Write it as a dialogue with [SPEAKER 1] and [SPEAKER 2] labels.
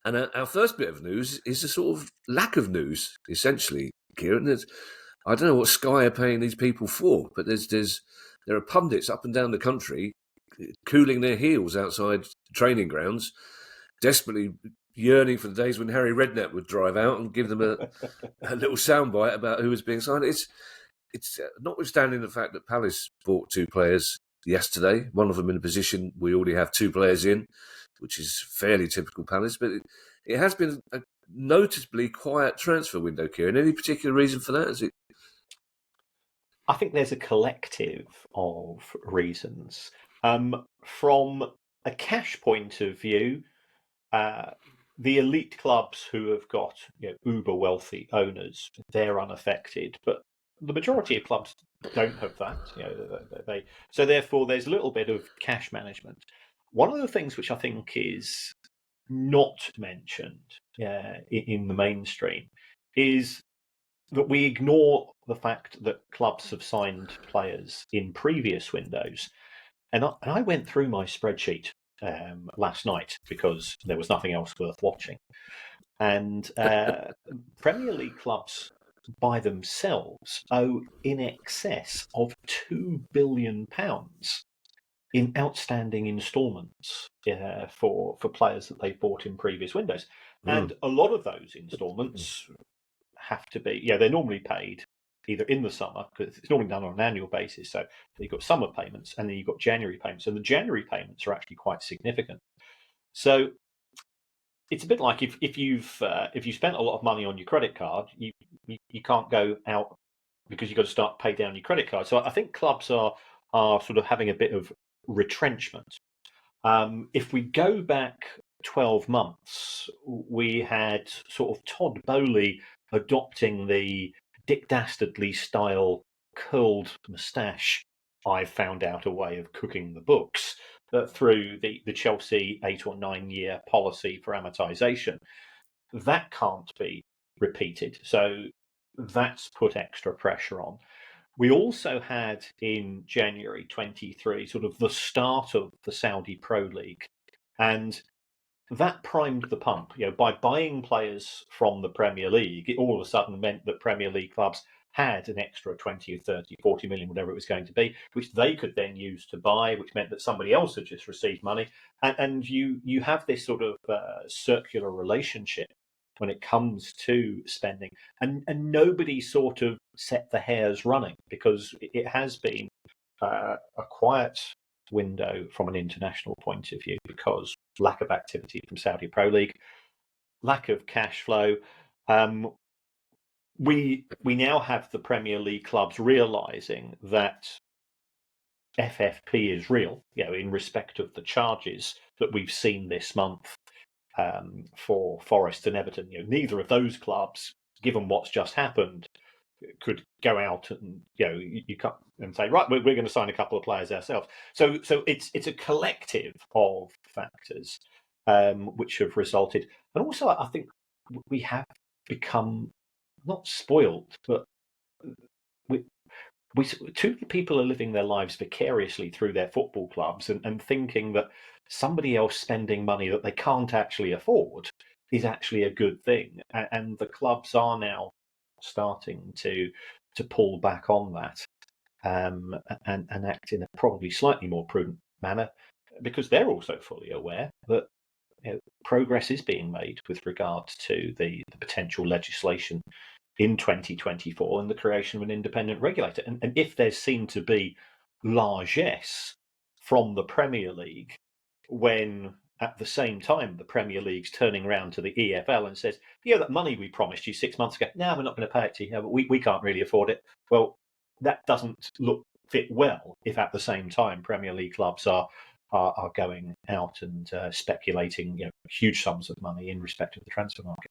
[SPEAKER 1] And our first bit of news is a sort of lack of news, essentially, Kieran. I don't know what Sky are paying these people for, but there are pundits up and down the country cooling their heels outside training grounds, desperately yearning for the days when Harry Redknapp would drive out and give them a little soundbite about who was being signed. It's notwithstanding the fact that Palace bought 2 players yesterday, one of them in a position we already have 2 players in, which is fairly typical Palace, but it has been a noticeably quiet transfer window, Kieran. Any particular reason for that? Is it?
[SPEAKER 2] I think there's a collective of reasons. From a cash point of view, the elite clubs who have got uber wealthy owners, they're unaffected, but the majority of clubs don't have that. So therefore there's a little bit of cash management. One of the things which I think is not mentioned in the mainstream is that we ignore the fact that clubs have signed players in previous windows. And I went through my spreadsheet last night because there was nothing else worth watching. And Premier League clubs by themselves owe in excess of £2 billion in outstanding instalments for players that they've bought in previous windows. And a lot of those instalments have to be, they're normally paid either in the summer, because it's normally done on an annual basis. So you've got summer payments and then you've got January payments. And the January payments are actually quite significant. So it's a bit like if you've spent a lot of money on your credit card, you can't go out because you've got to start pay down your credit card. So I think clubs are sort of having a bit of retrenchment. If we go back 12 months, we had sort of Todd Bowley adopting the Dick Dastardly style curled moustache. I've found out a way of cooking the books through the Chelsea 8 or 9 year policy for amortization. That can't be repeated. So that's put extra pressure on. We also had in January 23 sort of the start of the Saudi Pro League, and that primed the pump. By buying players from the Premier League, it all of a sudden meant that Premier League clubs had an extra 20 or 30, 40 million, whatever it was going to be, which they could then use to buy, which meant that somebody else had just received money. And you have this sort of circular relationship when it comes to spending. And nobody sort of set the hairs running, because it has been a quiet window from an international point of view, because lack of activity from Saudi Pro League, lack of cash flow. We now have the Premier League clubs realising that FFP is real, in respect of the charges that we've seen this month for Forest and Everton. Neither of those clubs, given what's just happened, could go out and you can't and say, right, we're going to sign a couple of players ourselves. So it's a collective of factors which have resulted, and also I think we have become not spoiled, but too many people are living their lives vicariously through their football clubs and thinking that somebody else spending money that they can't actually afford is actually a good thing, and the clubs are now starting to pull back on that and act in a probably slightly more prudent manner, because they're also fully aware that progress is being made with regard to the potential legislation in 2024 and the creation of an independent regulator. And if there's seen to be largesse from the Premier League, when at the same time the Premier League's turning around to the EFL and says, that money we promised you 6 months ago, no, we're not going to pay it to you, but we can't really afford it. Well, that doesn't fit well if at the same time Premier League clubs are going out and speculating huge sums of money in respect of the transfer market.